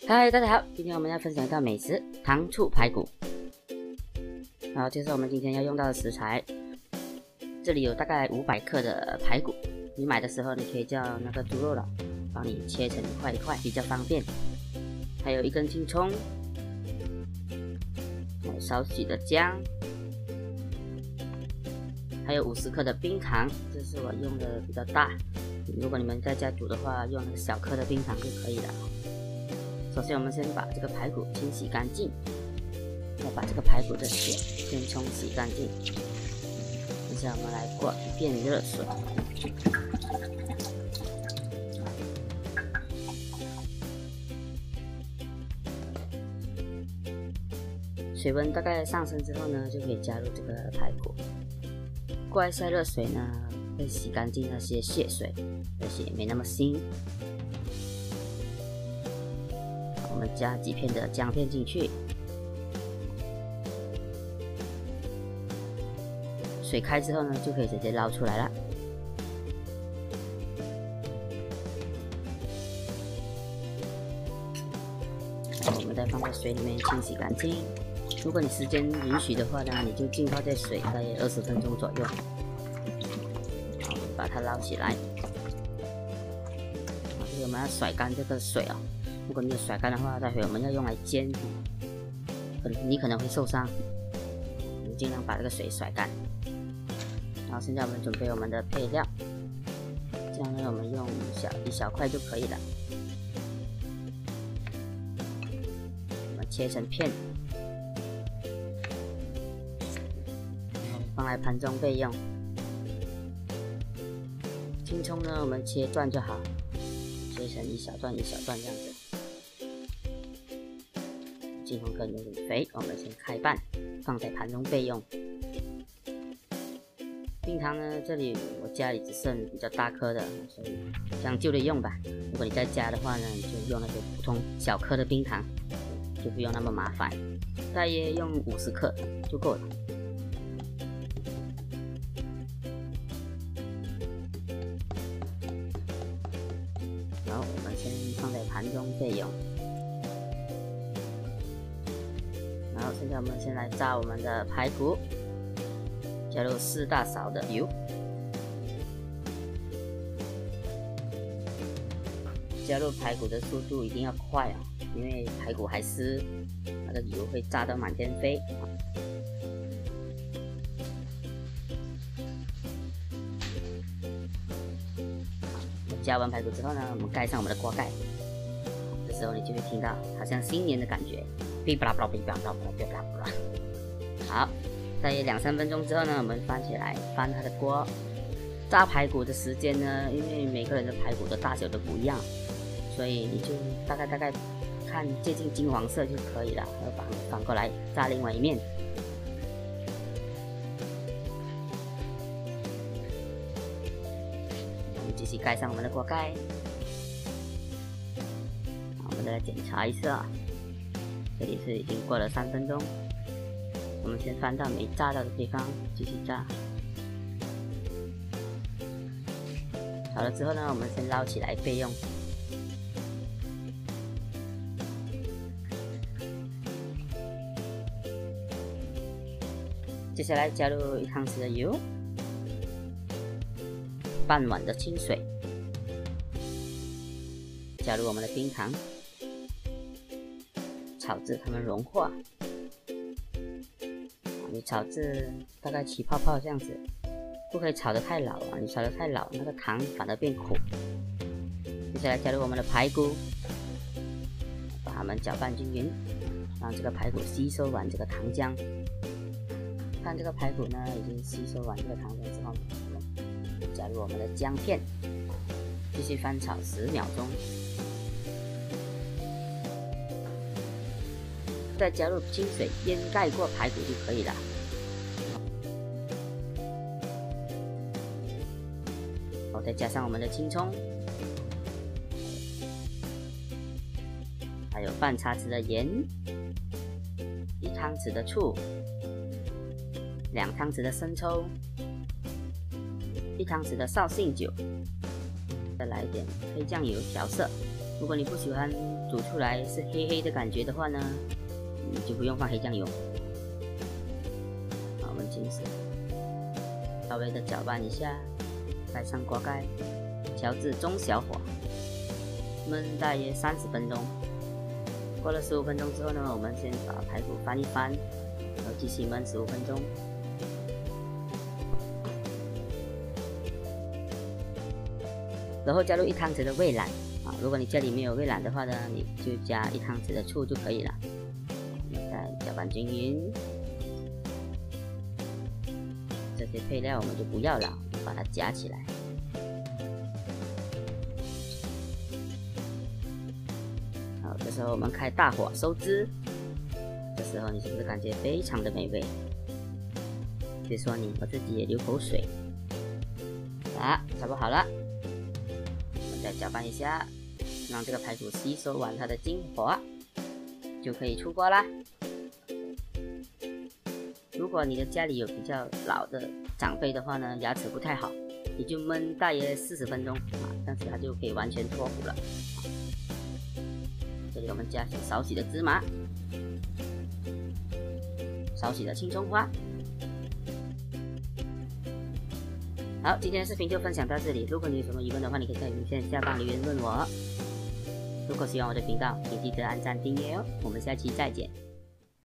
嗨，大家好，今天我们要分享一道美食糖醋排骨。好，这是我们今天要用到的食材。这里有大概500克的排骨，你买的时候你可以叫那个猪肉佬帮你切成一块一块，比较方便。还有1根青葱，还有少许的姜，还有50克的冰糖，这是我用的比较大。如果你们在家煮的话，用那个小颗的冰糖就可以了。首先我们先把这个排骨清洗干净，要把这个排骨的血先冲洗干净。接下来我们来过一遍热水，水温大概上升之后呢，就可以加入这个排骨。过一下热水呢，会洗干净那些血水，而且没那么腥。我们加几片的姜片进去，水开之后呢，就可以直接捞出来了。我们再放在水里面清洗干净。如果你时间允许的话呢，你就浸泡在水大约20分钟左右。好，把它捞起来。这个我们要甩干这个水哦。如果你有甩干的话，待会我们要用来煎，你可能会受伤。你尽量把这个水甩干。然后现在我们准备我们的配料，这样呢我们用一小块就可以了。我们切成片，放在盘中备用。青葱呢，我们切段就好，切成一小段一小段这样子。金黄根有点肥，我们先开瓣，放在盘中备用。冰糖呢，这里我家里只剩比较大颗的，所以将就着用吧。如果你在家的话呢，你就用那个普通小颗的冰糖，就不用那么麻烦。大约用50克就够了。然后我们先放在盘中备用。然后现在我们先来炸我们的排骨，加入4大勺的油，加入排骨的速度一定要快啊，因为排骨还湿，那个油会炸到满天飞。加完排骨之后呢，我们盖上我们的锅盖，这时候你就会听到好像新年的感觉。哔吧啦吧啦哔吧啦吧啦哔吧啦吧啦。好，大约2-3分钟之后呢，我们翻起来，翻它的锅。炸排骨的时间呢，因为每个人的排骨的大小都不一样，所以你就大概看接近金黄色就可以了，然后反过来炸另外一面。我们继续盖上我们的锅盖。好，我们再来检查一下。这里是已经过了3分钟，我们先翻到没炸到的地方继续炸。好了之后呢，我们先捞起来备用。接下来加入1汤匙的油，半碗的清水，加入我们的冰糖。炒至它们融化，你炒至大概起泡泡这样子，不可以炒得太老啊！你炒得太老，那个糖反而变苦。接下来加入我们的排骨，把它们搅拌均匀，让这个排骨吸收完这个糖浆。看这个排骨呢，已经吸收完这个糖浆之后，我们加入我们的姜片，继续翻炒10秒钟。再加入清水淹盖过排骨就可以了。然后再加上我们的青葱，还有半茶匙的盐，1汤匙的醋，2汤匙的生抽，1汤匙的绍兴酒，再来一点黑酱油调色。如果你不喜欢煮出来是黑黑的感觉的话呢，你就不用放黑酱油。好，我们进水，稍微的搅拌一下，盖上锅盖，调至中小火，焖大约30分钟。过了15分钟之后呢，我们先把排骨翻一翻，然后继续焖15分钟。然后加入1汤匙的味榄啊，如果你家里没有味榄的话呢，你就加1汤匙的醋就可以了。再搅拌均匀，这些配料我们就不要了，把它夹起来。好，这时候我们开大火收汁，这时候你是不是感觉非常的美味？别说你，我自己也流口水。啊，差不多好了。再搅拌一下，让这个排骨吸收完它的精华，就可以出锅啦。如果你的家里有比较老的长辈的话呢，牙齿不太好，你就焖大约40分钟啊，这样子它就可以完全脱骨了。这里我们加少许的芝麻，少许的青葱花。好，今天的视频就分享到这里。如果你有什么疑问的话，你可以在影片下方留言问我。如果喜欢我的频道，请记得按赞订阅哦。我们下期再见。